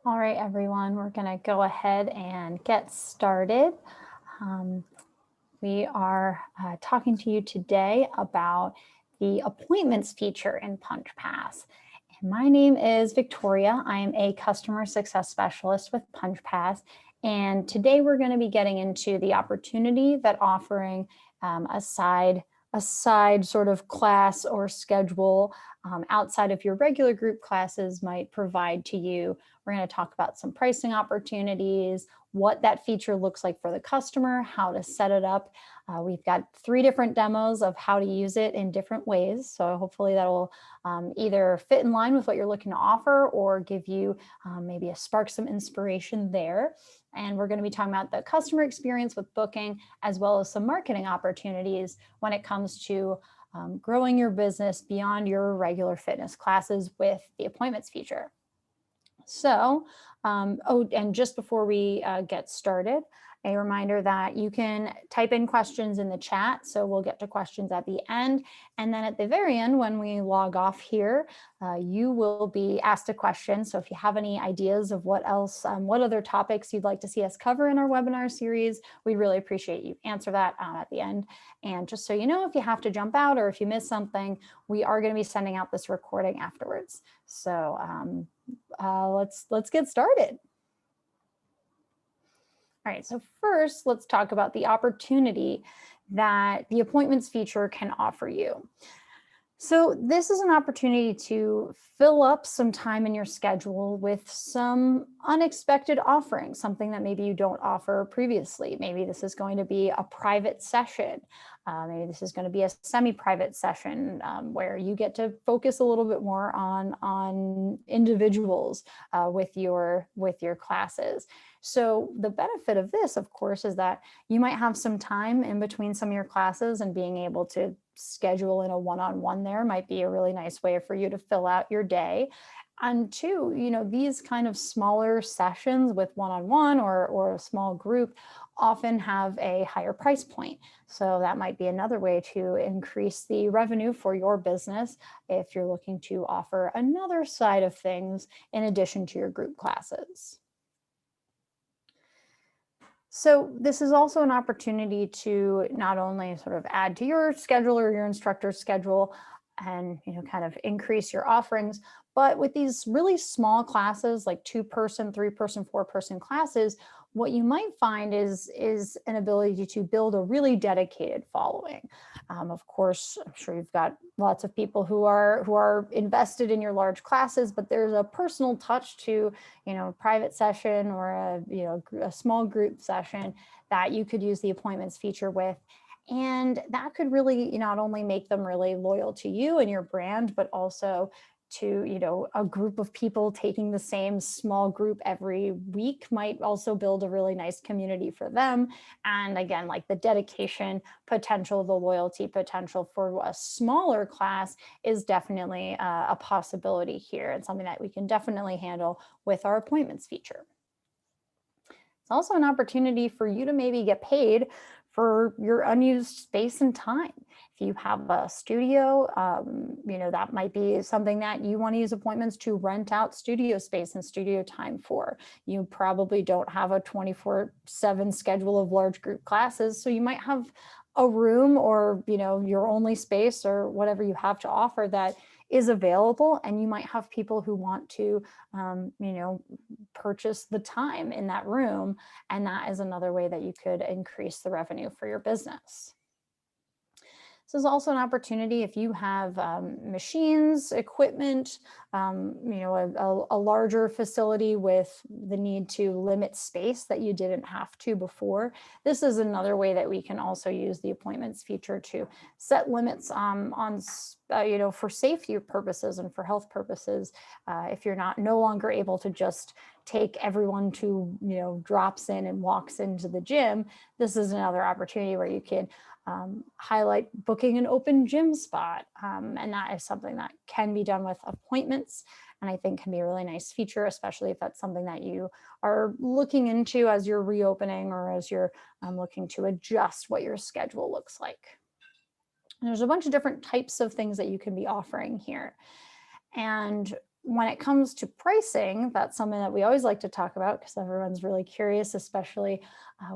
All right, everyone, we're going to go ahead and get started. Um, we are talking to you today about the appointments feature in Punchpass. And my name is Victoria. I am a customer success specialist with Punchpass. And today we're going to be getting into the opportunity that offering a side sort of class or schedule outside of your regular group classes might provide to you. We're going to talk about some pricing opportunities, what that feature looks like for the customer, how to set it up. We've got 3 different demos of how to use it in different ways. So hopefully that will either fit in line with what you're looking to offer or give you maybe spark some inspiration there. And we're going to be talking about the customer experience with booking, as well as some marketing opportunities when it comes to growing your business beyond your regular fitness classes with the appointments feature. So, and just before we get started, a reminder that you can type in questions in the chat. So we'll get to questions at the end. And then at the very end, when we log off here, you will be asked a question. So if you have any ideas of what else, what other topics you'd like to see us cover in our webinar series, we'd really appreciate you answer that at the end. And just so you know, if you have to jump out or if you miss something, we are going to be sending out this recording afterwards. So let's get started. All right, so first, let's talk about the opportunity that the appointments feature can offer you. So this is an opportunity to fill up some time in your schedule with some unexpected offerings, something that maybe you don't offer previously. Maybe this is going to be a private session. Maybe this is going to be a semi-private session where you get to focus a little bit more on individuals with your classes. So the benefit of this, of course, is that you might have some time in between some of your classes, and being able to schedule in a one-on-one there might be a really nice way for you to fill out your day. And 2, these kind of smaller sessions with one-on-one or a small group often have a higher price point. So that might be another way to increase the revenue for your business if you're looking to offer another side of things in addition to your group classes. So this is also an opportunity to not only sort of add to your schedule or your instructor's schedule and kind of increase your offerings, but with these really small classes like 2-person, 3-person, 4-person classes, what you might find is an ability to build a really dedicated following. Of course, I'm sure you've got lots of people who are invested in your large classes, but there's a personal touch to a private session or a small group session that you could use the appointments feature with. And that could really not only make them really loyal to you and your brand, but also to a group of people taking the same small group every week might also build a really nice community for them. And again, like the dedication potential, the loyalty potential for a smaller class is definitely a possibility here, and something that we can definitely handle with our appointments feature. It's also an opportunity for you to maybe get paid for your unused space and time. If you have a studio, that might be something that you want to use appointments to rent out studio space and studio time for. You probably don't have a 24/7 schedule of large group classes, so you might have a room or your only space or whatever you have to offer that is available, and you might have people who want to purchase the time in that room, and that is another way that you could increase the revenue for your business. This is also an opportunity if you have machines, equipment, a larger facility with the need to limit space that you didn't have to before. This is another way that we can also use the appointments feature to set limits for safety purposes and for health purposes. If you're no longer able to just take everyone to drops in and walks into the gym, this is another opportunity where you can highlight booking an open gym spot. And that is something that can be done with appointments, and I think can be a really nice feature, especially if that's something that you are looking into as you're reopening or as you're looking to adjust what your schedule looks like. And there's a bunch of different types of things that you can be offering here. And when it comes to pricing, that's something that we always like to talk about because everyone's really curious, especially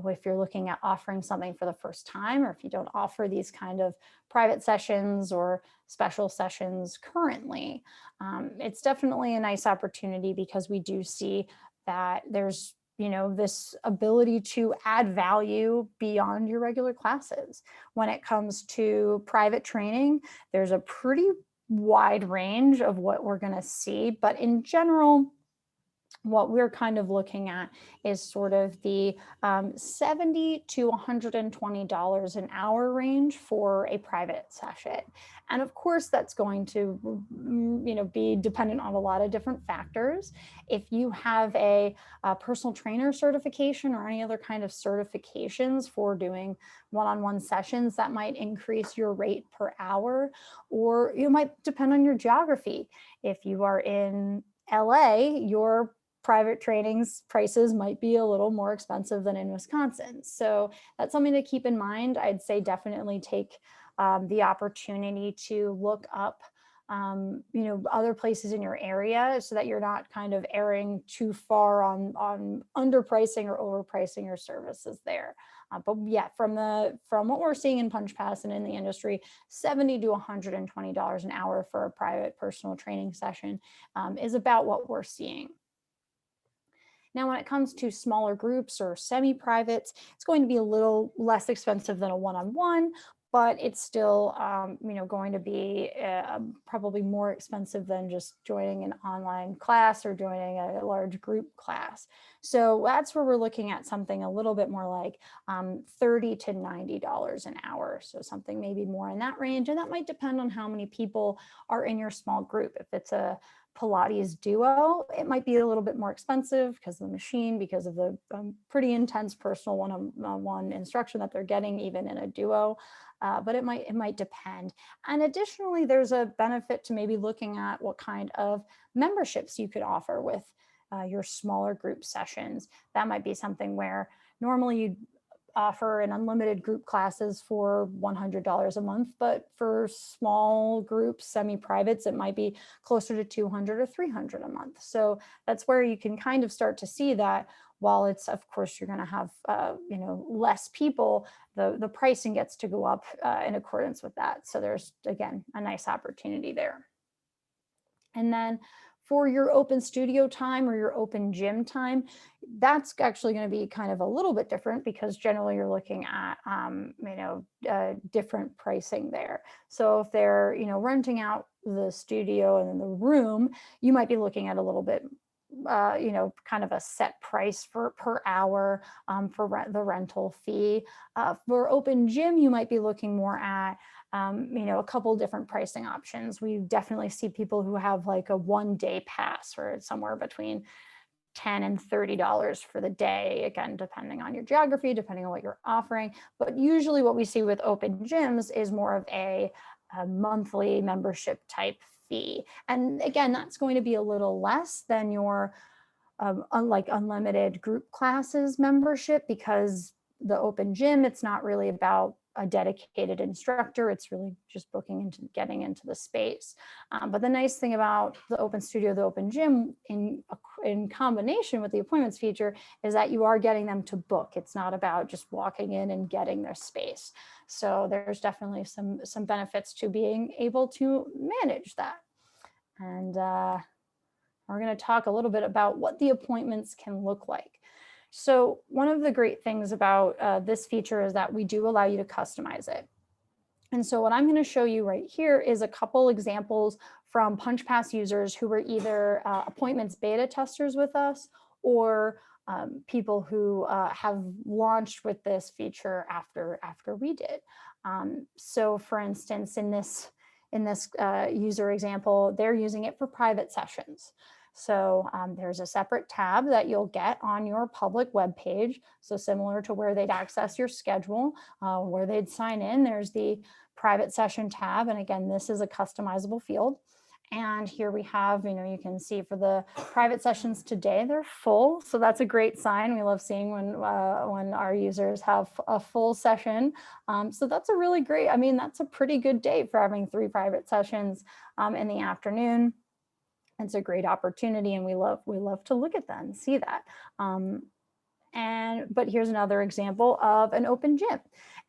if you're looking at offering something for the first time, or if you don't offer these kind of private sessions or special sessions currently. It's definitely a nice opportunity because we do see that there's this ability to add value beyond your regular classes. When it comes to private training, there's a pretty wide range of what we're going to see, but in general, what we're kind of looking at is sort of the $70 to $120 an hour range for a private session. And of course, that's going to be dependent on a lot of different factors. If you have a personal trainer certification or any other kind of certifications for doing one-on-one sessions, that might increase your rate per hour, or you might depend on your geography. If you are in LA, your private trainings prices might be a little more expensive than in Wisconsin. So that's something to keep in mind. I'd say definitely take the opportunity to look up other places in your area so that you're not kind of erring too far on underpricing or overpricing your services there. But yeah, from what we're seeing in Punchpass and in the industry, $70 to $120 an hour for a private personal training session is about what we're seeing. Now, when it comes to smaller groups or semi-privates, it's going to be a little less expensive than a one-on-one, but it's still, going to be probably more expensive than just joining an online class or joining a large group class. So that's where we're looking at something a little bit more like $30 to $90 an hour. So something maybe more in that range, and that might depend on how many people are in your small group. If it's a Pilates duo, it might be a little bit more expensive because of the machine, because of the pretty intense personal one-on-one instruction that they're getting even in a duo, but it might depend. And additionally, there's a benefit to maybe looking at what kind of memberships you could offer with your smaller group sessions. That might be something where normally you'd offer an unlimited group classes for $100 a month, but for small groups, semi-privates, it might be closer to $200 or $300 a month. So that's where you can kind of start to see that while it's, of course, you're going to have less people, the pricing gets to go up in accordance with that. So there's, again, a nice opportunity there. And then for your open studio time or your open gym time, that's actually going to be kind of a little bit different because generally you're looking at, different pricing there. So if they're, renting out the studio and then the room, you might be looking at a little bit kind of a set price per hour for the rental fee. For open gym, you might be looking more at a couple different pricing options. We definitely see people who have like a 1-day pass where it's somewhere between $10 and $30 for the day, again, depending on your geography, depending on what you're offering. But usually what we see with open gyms is more of a monthly membership type fee. And again, that's going to be a little less than your unlike unlimited group classes membership, because the open gym, it's not really about a dedicated instructor. It's really just getting into the space. But the nice thing about the open studio, the open gym, in combination with the appointments feature, is that you are getting them to book. It's not about just walking in and getting their space. So there's definitely some benefits to being able to manage that. And we're going to talk a little bit about what the appointments can look like. So one of the great things about this feature is that we do allow you to customize it. And so what I'm going to show you right here is a couple examples from Punchpass users who were either appointments beta testers with us or people who have launched with this feature after we did. So for instance, in this user example, they're using it for private sessions. So there's a separate tab that you'll get on your public web page. So similar to where they'd access your schedule, where they'd sign in, there's the private session tab. And again, this is a customizable field. And here we have, you can see for the private sessions today, they're full. So that's a great sign. We love seeing when our users have a full session. So that's a really great, that's a pretty good day for having 3 private sessions in the afternoon. It's a great opportunity, and we love to look at that and see that. But here's another example of an open gym.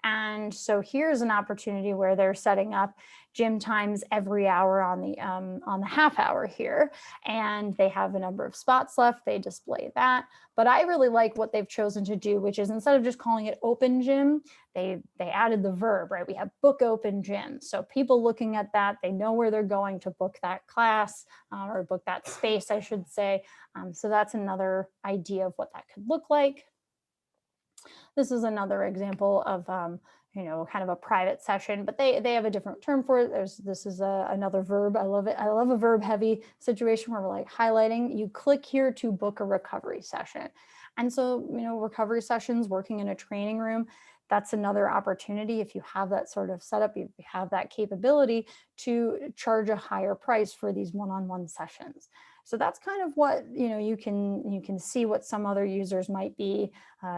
And so here's an opportunity where they're setting up gym times every hour on the half hour here, and they have a number of spots left. They display that. But I really like what they've chosen to do, which is instead of just calling it open gym, they added the verb, right? We have book open gym. So people looking at that, they know where they're going to book that class or book that space, I should say. So that's another idea of what that could look like. This is another example of, kind of a private session, but they have a different term for it. This is another verb. I love it. I love a verb heavy situation where we're like highlighting. You click here to book a recovery session. And so, recovery sessions, working in a training room, that's another opportunity. If you have that sort of setup, you have that capability to charge a higher price for these one-on-one sessions. So that's kind of what, you can see what some other users might be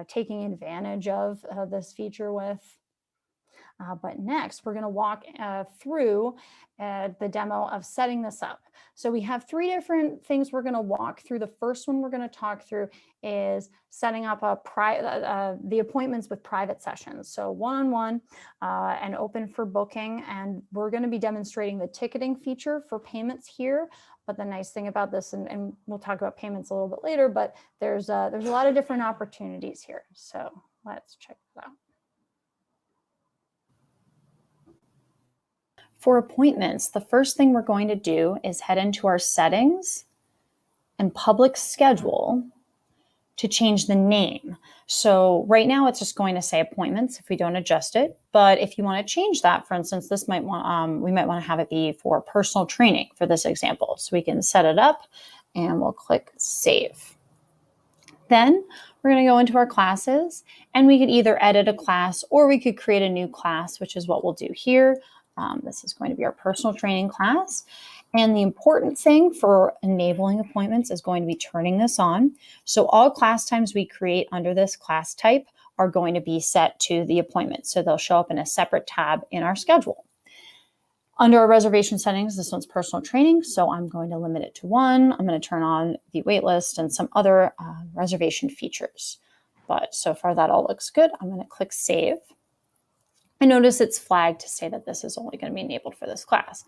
taking advantage of this feature with. But next, we're going to walk through the demo of setting this up. So we have 3 different things we're going to walk through. The first one we're going to talk through is setting up the appointments with private sessions. So one-on-one and open for booking. And we're going to be demonstrating the ticketing feature for payments here. But the nice thing about this, and we'll talk about payments a little bit later, but there's a lot of different opportunities here. So let's check that out. For appointments, the first thing we're going to do is head into our settings and public schedule to change the name. So right now it's just going to say appointments if we don't adjust it. But if you want to change that, for instance, we might want to have it be for personal training for this example. So we can set it up and we'll click save. Then we're going to go into our classes, and we could either edit a class or we could create a new class, which is what we'll do here. This is going to be our personal training class. And the important thing for enabling appointments is going to be turning this on. So all class times we create under this class type are going to be set to the appointment. So they'll show up in a separate tab in our schedule. Under our reservation settings, this one's personal training. So I'm going to limit it to 1. I'm going to turn on the wait list and some other reservation features. But so far that all looks good. I'm going to click save. I notice it's flagged to say that this is only going to be enabled for this class.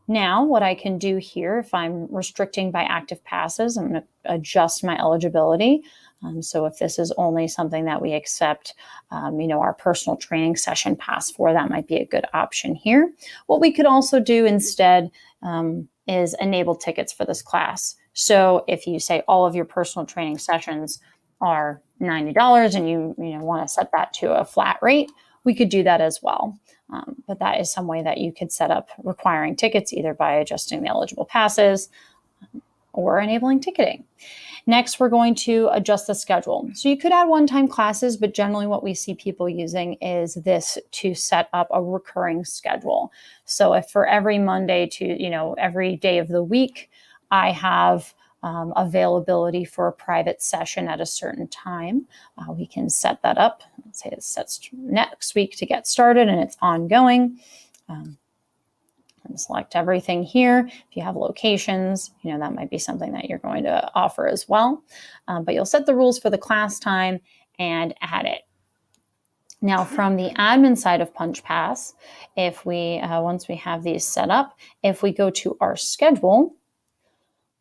Now, what I can do here, if I'm restricting by active passes, I'm going to adjust my eligibility. So if this is only something that we accept, our personal training session pass for, that might be a good option here. What we could also do instead is enable tickets for this class. So if you say all of your personal training sessions are $90 and you want to set that to a flat rate, we could do that as well. But that is some way that you could set up requiring tickets either by adjusting the eligible passes or enabling ticketing. Next, we're going to adjust the schedule. So you could add one-time classes, but generally what we see people using is this to set up a recurring schedule. So if for every Monday to, every day of the week, I have availability for a private session at a certain time, we can set that up. Let's say it sets next week to get started and it's ongoing. And select everything here. If you have locations, that might be something that you're going to offer as well. But you'll set the rules for the class time and add it. Now, from the admin side of Punchpass, if we once we have these set up, if we go to our schedule,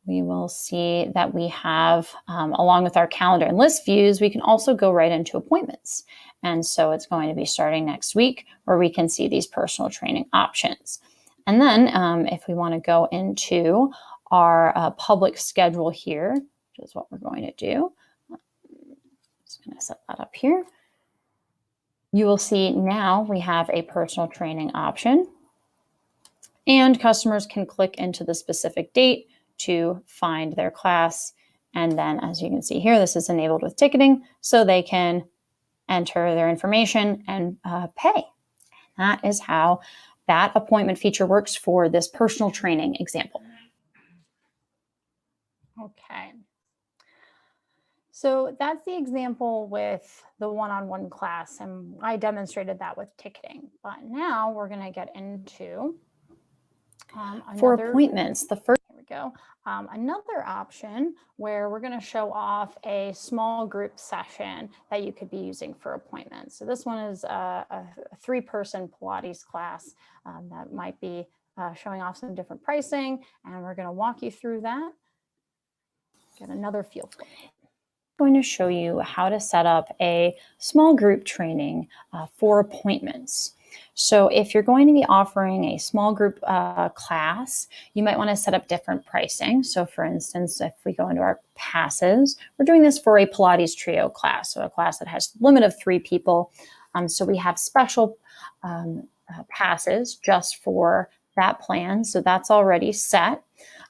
we will see that we have, along with our calendar and list views, we can also go right into appointments. And so it's going to be starting next week where we can see these personal training options. And then if we want to go into our public schedule here, which is what we're going to do, I'm just going to set that up here. You will see now we have a personal training option, and customers can click into the specific date to find their class. And then as you can see here, this is enabled with ticketing, so they can enter their information and pay. That is how that appointment feature works for this personal training example. Okay. So that's the example with the one-on-one class, and I demonstrated that with ticketing. But now we're going to get into for appointments. The first. Here we go. Another option where we're going to show off a small group session that you could be using for appointments. So this one is a 3-person Pilates class that might be showing off some different pricing, and we're going to walk you through that. Get another feel for it. I'm going to show you how to set up a small group training for appointments. So if you're going to be offering a small group class, you might want to set up different pricing. So for instance, if we go into our passes, we're doing this for a Pilates trio class, so a class that has a limit of 3 people. So we have special passes just for that plan. So that's already set.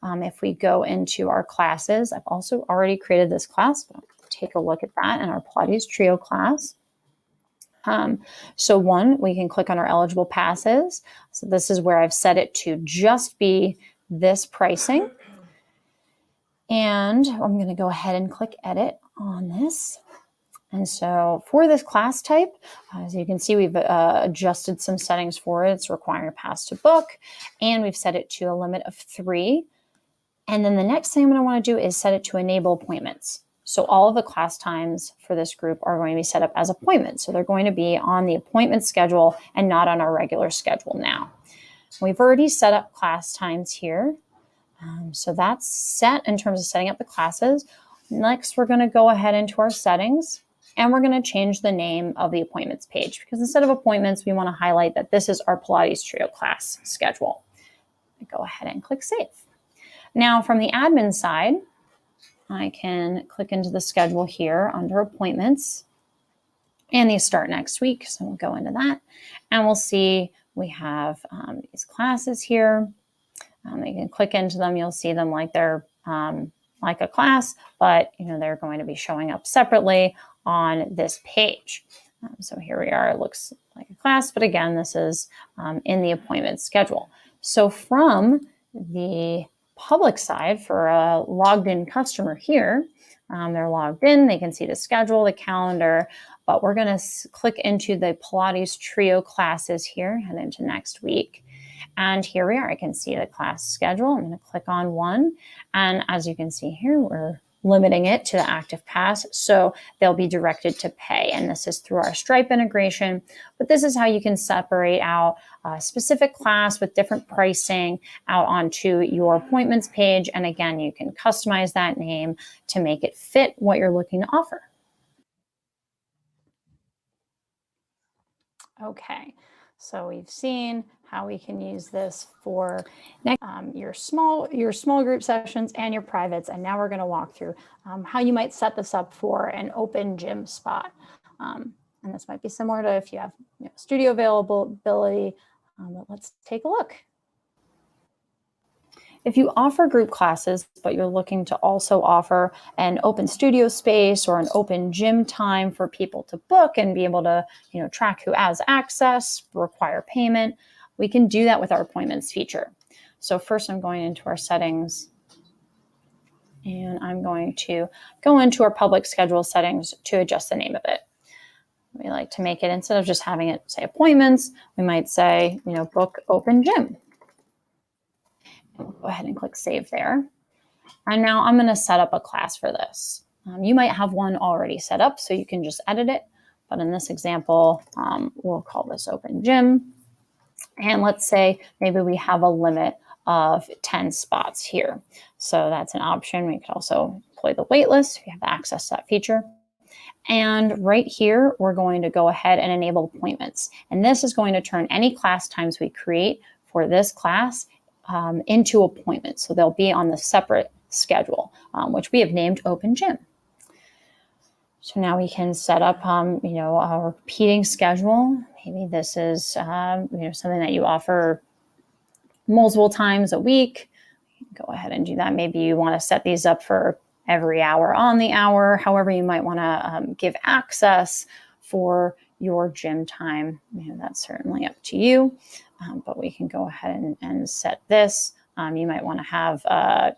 If we go into our classes, I've also already created this class. Take a look at that in our Pilates trio class. So we can click on our eligible passes. So this is where I've set it to just be this pricing. And I'm going to go ahead and click edit on this. And so for this class type, as you can see, we've adjusted some settings for it. It's requiring a pass to book, and we've set it to a limit of 3. And then the next thing I'm going to want to do is set it to enable appointments. So all of the class times for this group are going to be set up as appointments. So they're going to be on the appointment schedule and not on our regular schedule now. We've already set up class times here. So that's set in terms of setting up the classes. Next, we're going to go ahead into our settings, and we're going to change the name of the appointments page, because instead of appointments, we want to highlight that this is our Pilates trio class schedule. Go ahead and click save. Now from the admin side, I can click into the schedule here under appointments, and these start next week. So we'll go into that, and we'll see we have these classes here. You can click into them. You'll see them like they're like a class, but they're going to be showing up separately on this page. So here we are. It looks like a class, but again, this is in the appointment schedule. So from the public side, for a logged in customer here, they're logged in, they can see the schedule, the calendar, but we're going to click into the Pilates trio classes here, head into next week. And here we are. I can see the class schedule. I'm going to click on one. And as you can see here, we're limiting it to the active pass, so they'll be directed to pay. And this is through our Stripe integration. But this is how you can separate out a specific class with different pricing out onto your appointments page. And again, you can customize that name to make it fit what you're looking to offer. Okay, so we've seen how we can use this for your small group sessions and your privates. And now we're going to walk through how you might set this up for an open gym spot. And this might be similar to if you have studio availability, but let's take a look. If you offer group classes, but you're looking to also offer an open studio space or an open gym time for people to book and be able to track who has access, require payment, we can do that with our appointments feature. So first I'm going into our settings, and I'm going to go into our public schedule settings to adjust the name of it. We like to make it, instead of just having it say appointments, we might say, book open gym. And we'll go ahead and click save there. And now I'm going to set up a class for this. You might have one already set up, so you can just edit it. But in this example, we'll call this open gym. And let's say maybe we have a limit of 10 spots here. So that's an option. We could also employ the wait list if you have access to that feature. And right here, we're going to go ahead and enable appointments. And this is going to turn any class times we create for this class into appointments. So they'll be on the separate schedule, which we have named Open Gym. So now we can set up, a repeating schedule. Maybe this is, something that you offer multiple times a week. You can go ahead and do that. Maybe you want to set these up for every hour on the hour. However, you might want to give access for your gym time. That's certainly up to you. But we can go ahead and set this. You might want to have, a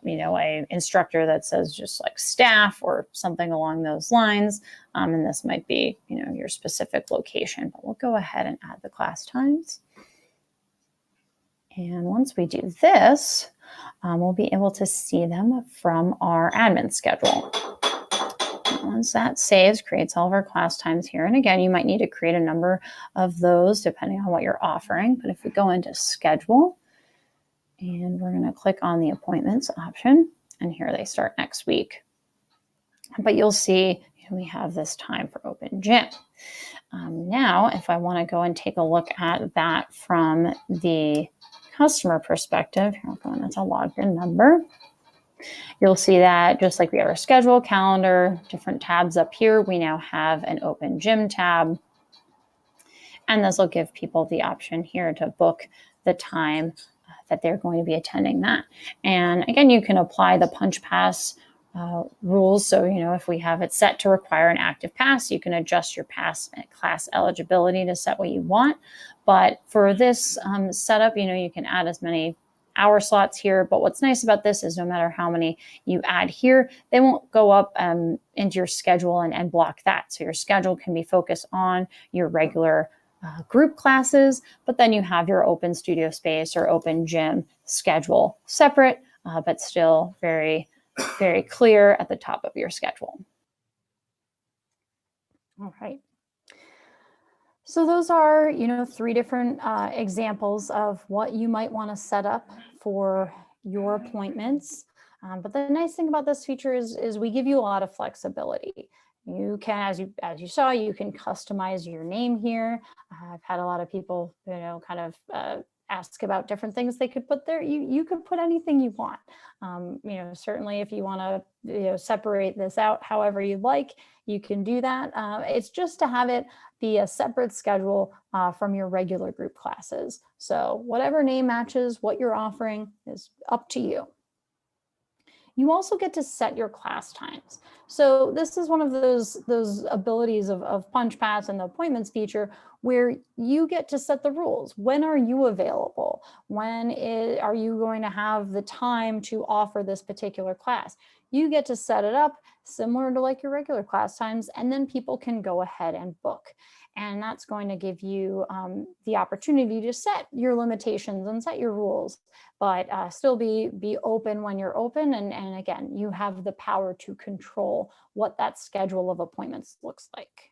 instructor that says just like staff or something along those lines. And this might be, your specific location. But we'll go ahead and add the class times. And once we do this, we'll be able to see them from our admin schedule. Once that saves, creates all of our class times here. And again, you might need to create a number of those depending on what you're offering. But if we go into schedule, and we're going to click on the appointments option, and here they start next week. But you'll see we have this time for open gym. Now, if I want to go and take a look at that from the customer perspective, here I'll go in as a logged in number. You'll see that just like we have our schedule, calendar, different tabs up here, we now have an open gym tab. And this will give people the option here to book the time that they're going to be attending that. And again, you can apply the Punchpass rules. So, if we have it set to require an active pass, you can adjust your pass class eligibility to set what you want. But for this setup, you can add as many hour slots here. But what's nice about this is no matter how many you add here, they won't go up into your schedule and block that. So your schedule can be focused on your regular group classes, but then you have your open studio space or open gym schedule separate, but still very, very clear at the top of your schedule. All right. So those are, 3 different examples of what you might want to set up for your appointments. But the nice thing about this feature is we give you a lot of flexibility. You can, as you saw, you can customize your name here. I've had a lot of people, kind of ask about different things they could put there. You could put anything you want. Certainly if you want to, separate this out however you'd like, you can do that. It's just to have it be a separate schedule from your regular group classes. So whatever name matches what you're offering is up to you. You also get to set your class times. So this is one of those abilities of Punchpass and the appointments feature where you get to set the rules. When are you available? When are you going to have the time to offer this particular class? You get to set it up similar to like your regular class times, and then people can go ahead and book. And that's going to give you the opportunity to set your limitations and set your rules, but still be open when you're open. And again, you have the power to control what that schedule of appointments looks like.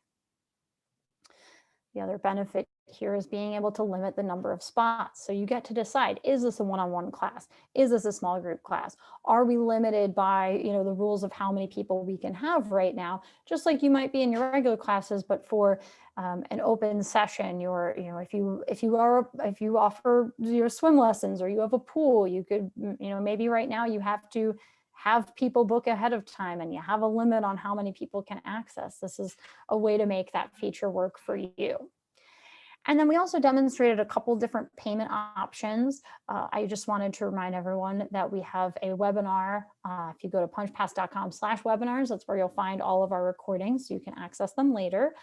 The other benefit here is being able to limit the number of spots. So you get to decide, is this a one-on-one class? Is this a small group class? Are we limited by, the rules of how many people we can have right now? Just like you might be in your regular classes, but for an open session, if you offer your swim lessons or you have a pool, you could, maybe right now you have to have people book ahead of time and you have a limit on how many people can access. This is a way to make that feature work for you. And then we also demonstrated a couple different payment options. I just wanted to remind everyone that we have a webinar. If you go to punchpass.com/webinars, that's where you'll find all of our recordings, so you can access them later.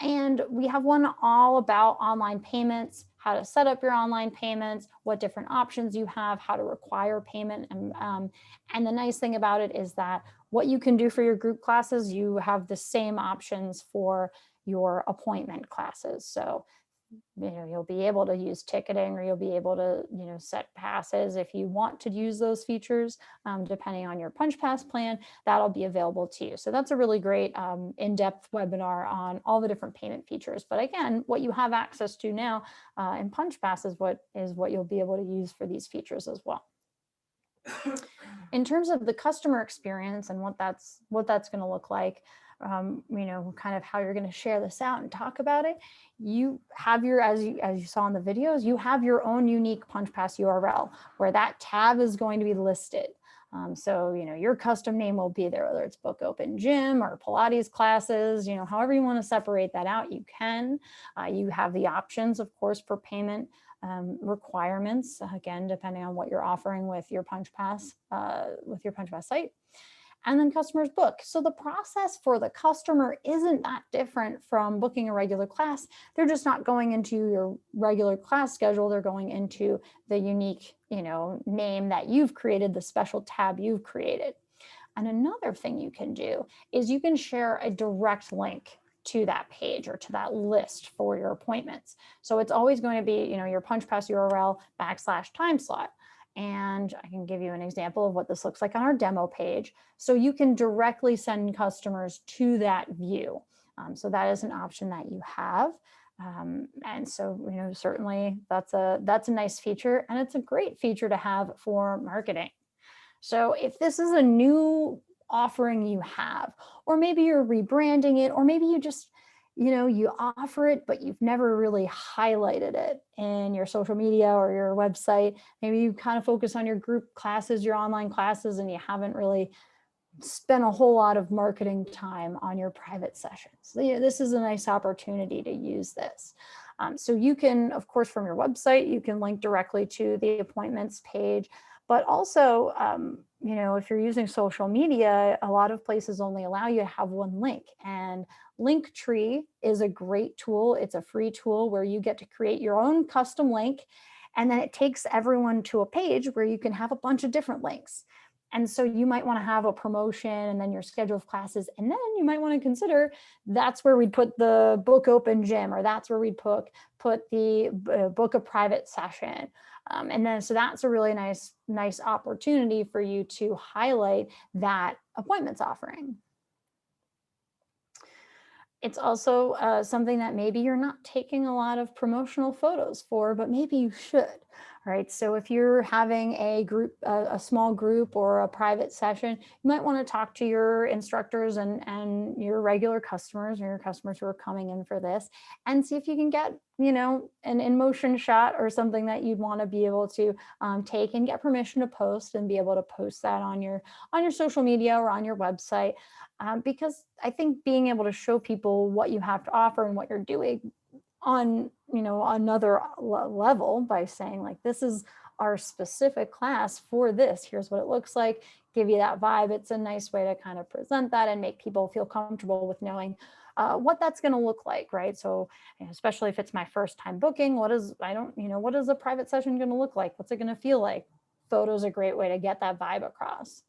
And we have one all about online payments, how to set up your online payments, what different options you have, how to require payment. And the nice thing about it is that what you can do for your group classes, you have the same options for your appointment classes. So you'll be able to use ticketing, or you'll be able to set passes if you want to use those features. Depending on your Punchpass plan, that'll be available to you. So that's a really great in-depth webinar on all the different payment features. But again, what you have access to now in Punchpass is what you'll be able to use for these features as well. In terms of the customer experience and what that's going to look like, kind of how you're going to share this out and talk about it. You have as you saw in the videos, you have your own unique Punchpass URL where that tab is going to be listed. So, your custom name will be there, whether it's Book Open Gym or Pilates classes, however you want to separate that out, you can. You have the options, of course, for payment requirements, again, depending on what you're offering with your Punchpass site. And then customers book. So the process for the customer isn't that different from booking a regular class. They're just not going into your regular class schedule. They're going into the unique, name that you've created, the special tab you've created. And another thing you can do is you can share a direct link to that page or to that list for your appointments. So it's always going to be, your Punchpass URL /time slot. And I can give you an example of what this looks like on our demo page. So you can directly send customers to that view. So that is an option that you have. And so, certainly that's a nice feature, and it's a great feature to have for marketing. So if this is a new offering you have, or maybe you're rebranding it, or maybe you just, you offer it, but you've never really highlighted it in your social media or your website. Maybe you kind of focus on your group classes, your online classes, and you haven't really spent a whole lot of marketing time on your private sessions. So, this is a nice opportunity to use this. So you can, of course, from your website, you can link directly to the appointments page, but also, if you're using social media, a lot of places only allow you to have one link, and Linktree is a great tool. It's a free tool where you get to create your own custom link, and then it takes everyone to a page where you can have a bunch of different links. And so you might want to have a promotion and then your schedule of classes. And then you might want to consider that's where we'd put the book open gym, or that's where we'd put the book a private session. And then so that's a really nice opportunity for you to highlight that appointments offering. It's also something that maybe you're not taking a lot of promotional photos for, but maybe you should. All right, so if you're having a group, a small group or a private session, you might want to talk to your instructors and your regular customers, or your customers who are coming in for this, and see if you can get, an in-motion shot or something that you'd want to be able to take and get permission to post, and be able to post that on your social media or on your website. Because I think being able to show people what you have to offer and what you're doing on another level, by saying like, this is our specific class for this, here's what it looks like, give you that vibe. It's a nice way to kind of present that and make people feel comfortable with knowing what that's going to look like, right? So especially if it's my first time booking, what is a private session going to look like? What's it going to feel like? Photos are a great way to get that vibe across.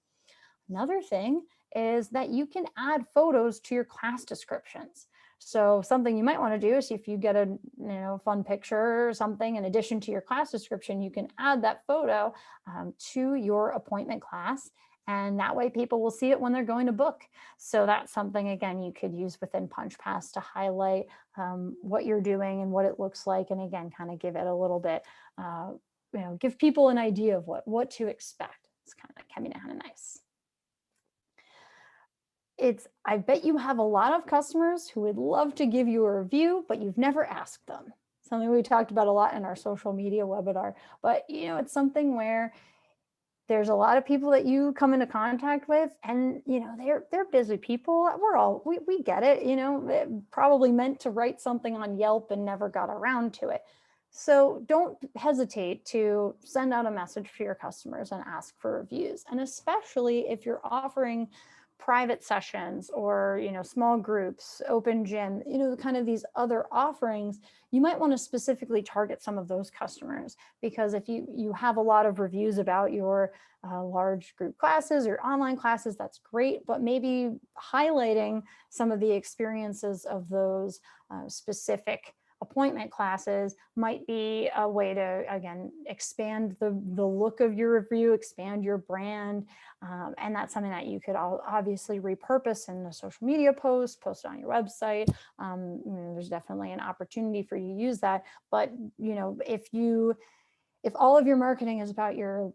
Another thing is that you can add photos to your class descriptions. So something you might want to do is, if you get a fun picture or something in addition to your class description, you can add that photo to your appointment class, and that way people will see it when they're going to book. So that's something, again, you could use within Punchpass to highlight what you're doing and what it looks like, and again, kind of give it a little bit, give people an idea of what to expect. It's kind of nice. I bet you have a lot of customers who would love to give you a review, but you've never asked them. Something we talked about a lot in our social media webinar, but it's something where there's a lot of people that you come into contact with, and they're busy people. We get it. Probably meant to write something on Yelp and never got around to it. So don't hesitate to send out a message to your customers and ask for reviews. And especially if you're offering private sessions or small groups, open gym, kind of these other offerings, you might want to specifically target some of those customers. Because if you have a lot of reviews about your large group classes or online classes, that's great, but maybe highlighting some of the experiences of those specific appointment classes might be a way to, again, expand the look of your review, expand your brand. And that's something that you could obviously repurpose in a social media post on your website. There's definitely an opportunity for you to use that. But, if all of your marketing is about your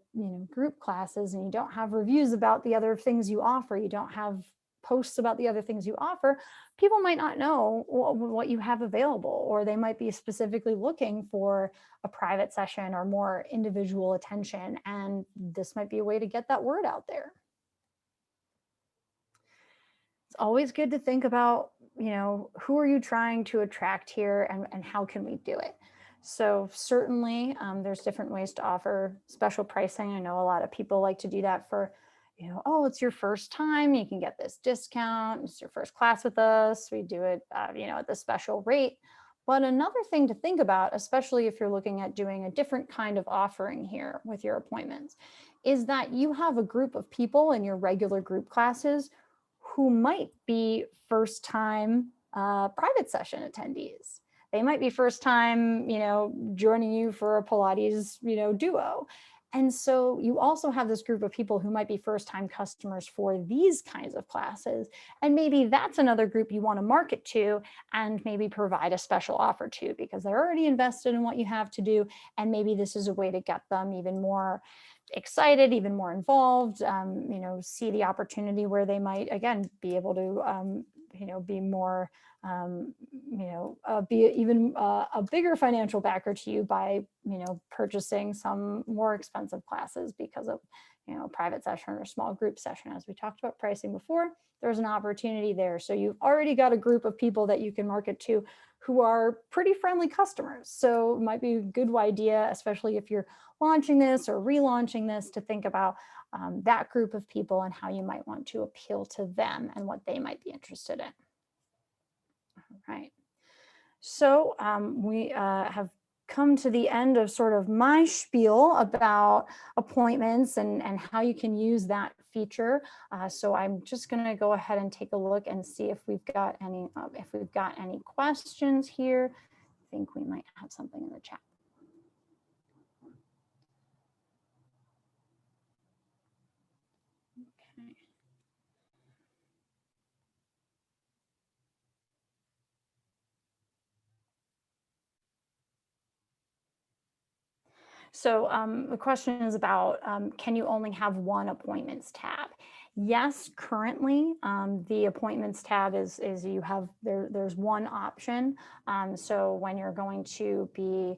group classes, and you don't have reviews about the other things you offer, you don't have posts about the other things you offer, people might not know what you have available, or they might be specifically looking for a private session or more individual attention, and this might be a way to get that word out there. It's always good to think about, who are you trying to attract here, and how can we do it? So certainly there's different ways to offer special pricing. I know a lot of people like to do that for, oh, it's your first time, you can get this discount. It's your first class with us. We do it, at the special rate. But another thing to think about, especially if you're looking at doing a different kind of offering here with your appointments, is that you have a group of people in your regular group classes who might be first time private session attendees. They might be first time, joining you for a Pilates, duo. And so you also have this group of people who might be first-time customers for these kinds of classes. And maybe that's another group you want to market to and maybe provide a special offer to, because they're already invested in what you have to do. And maybe this is a way to get them even more excited, even more involved, see the opportunity where they might, again, be able to, be more, be even a bigger financial backer to you by, purchasing some more expensive classes because of, private session or small group session. As we talked about pricing before, there's an opportunity there. So you've already got a group of people that you can market to who are pretty friendly customers. So it might be a good idea, especially if you're launching this or relaunching this, to think about that group of people and how you might want to appeal to them and what they might be interested in. All right. So we have come to the end of sort of my spiel about appointments and how you can use that feature. So I'm just going to go ahead and take a look and see if we've got any questions here. I think we might have something in the chat. Okay. So the question is about, can you only have one appointments tab? Yes, currently the appointments tab is you have, there's one option. So when you're going to be,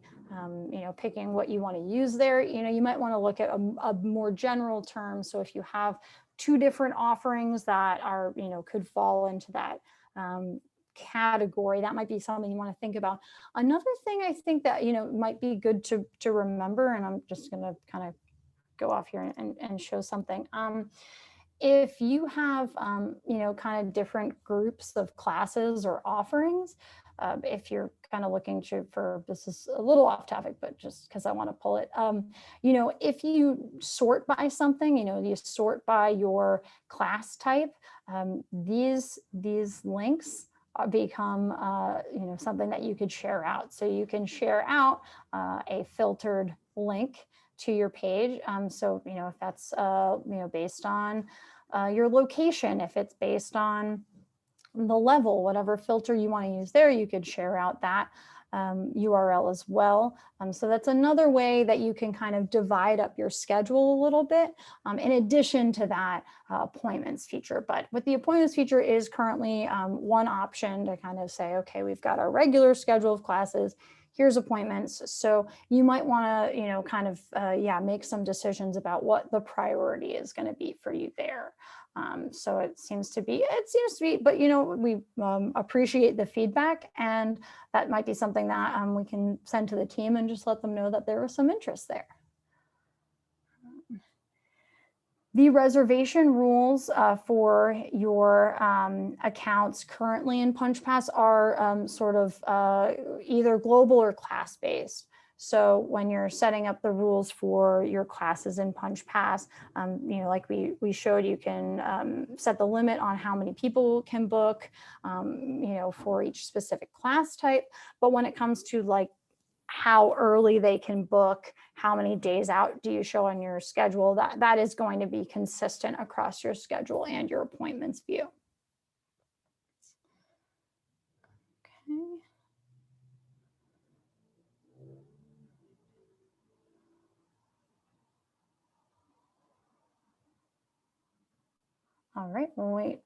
picking what you want to use there, you might want to look at a more general term. So if you have two different offerings that are, could fall into that category, that might be something you want to think about. Another thing I think that might be good to remember, and I'm just going to kind of go off here and show something. If you have kind of different groups of classes or offerings, if you're kind of looking for, this is a little off topic, but just because I want to pull it, if you sort by something, you sort by your class type, these links become something that you could share out. So you can share out a filtered link to your page. So if that's based on your location, if it's based on the level, whatever filter you want to use there, you could share out that URL as well. So that's another way that you can kind of divide up your schedule a little bit, in addition to that appointments feature. But with the appointments feature is currently one option to kind of say, okay, we've got our regular schedule of classes, here's appointments. So you might want to, kind of, make some decisions about what the priority is going to be for you there. So it seems to be, but we appreciate the feedback, and that might be something that we can send to the team and just let them know that there was some interest there. The reservation rules for your accounts currently in Punchpass are sort of either global or class-based. So when you're setting up the rules for your classes in Punchpass, like we showed, you can set the limit on how many people can book, for each specific class type. But when it comes to like how early they can book, how many days out do you show on your schedule, that is going to be consistent across your schedule and your appointments view. Okay. All right, we'll wait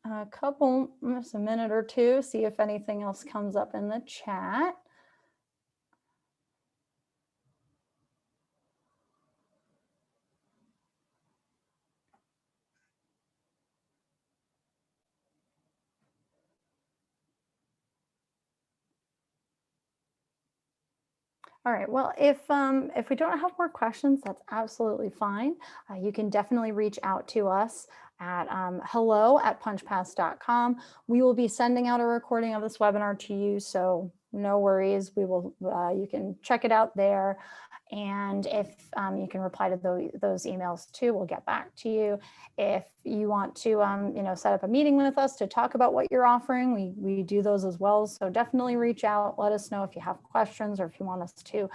just a minute or two, see if anything else comes up in the chat. All right, well, if we don't have more questions, that's absolutely fine. You can definitely reach out to us at hello@punchpass.com. We will be sending out a recording of this webinar to you, so no worries. We will, you can check it out there. And if you can reply to those emails too, we'll get back to you. If you want to, set up a meeting with us to talk about what you're offering, we do those as well. So definitely reach out, let us know if you have questions or if you want us to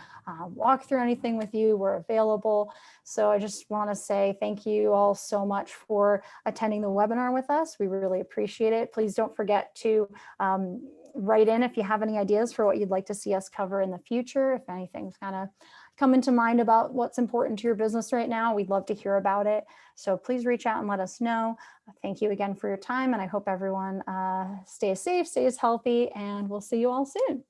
walk through anything with you, we're available. So I just want to say thank you all so much for attending the webinar with us. We really appreciate it. Please don't forget to write in if you have any ideas for what you'd like to see us cover in the future. If anything's kind of come into mind about what's important to your business right now, we'd love to hear about it. So please reach out and let us know. Thank you again for your time, and I hope everyone stays safe, stays healthy, and we'll see you all soon.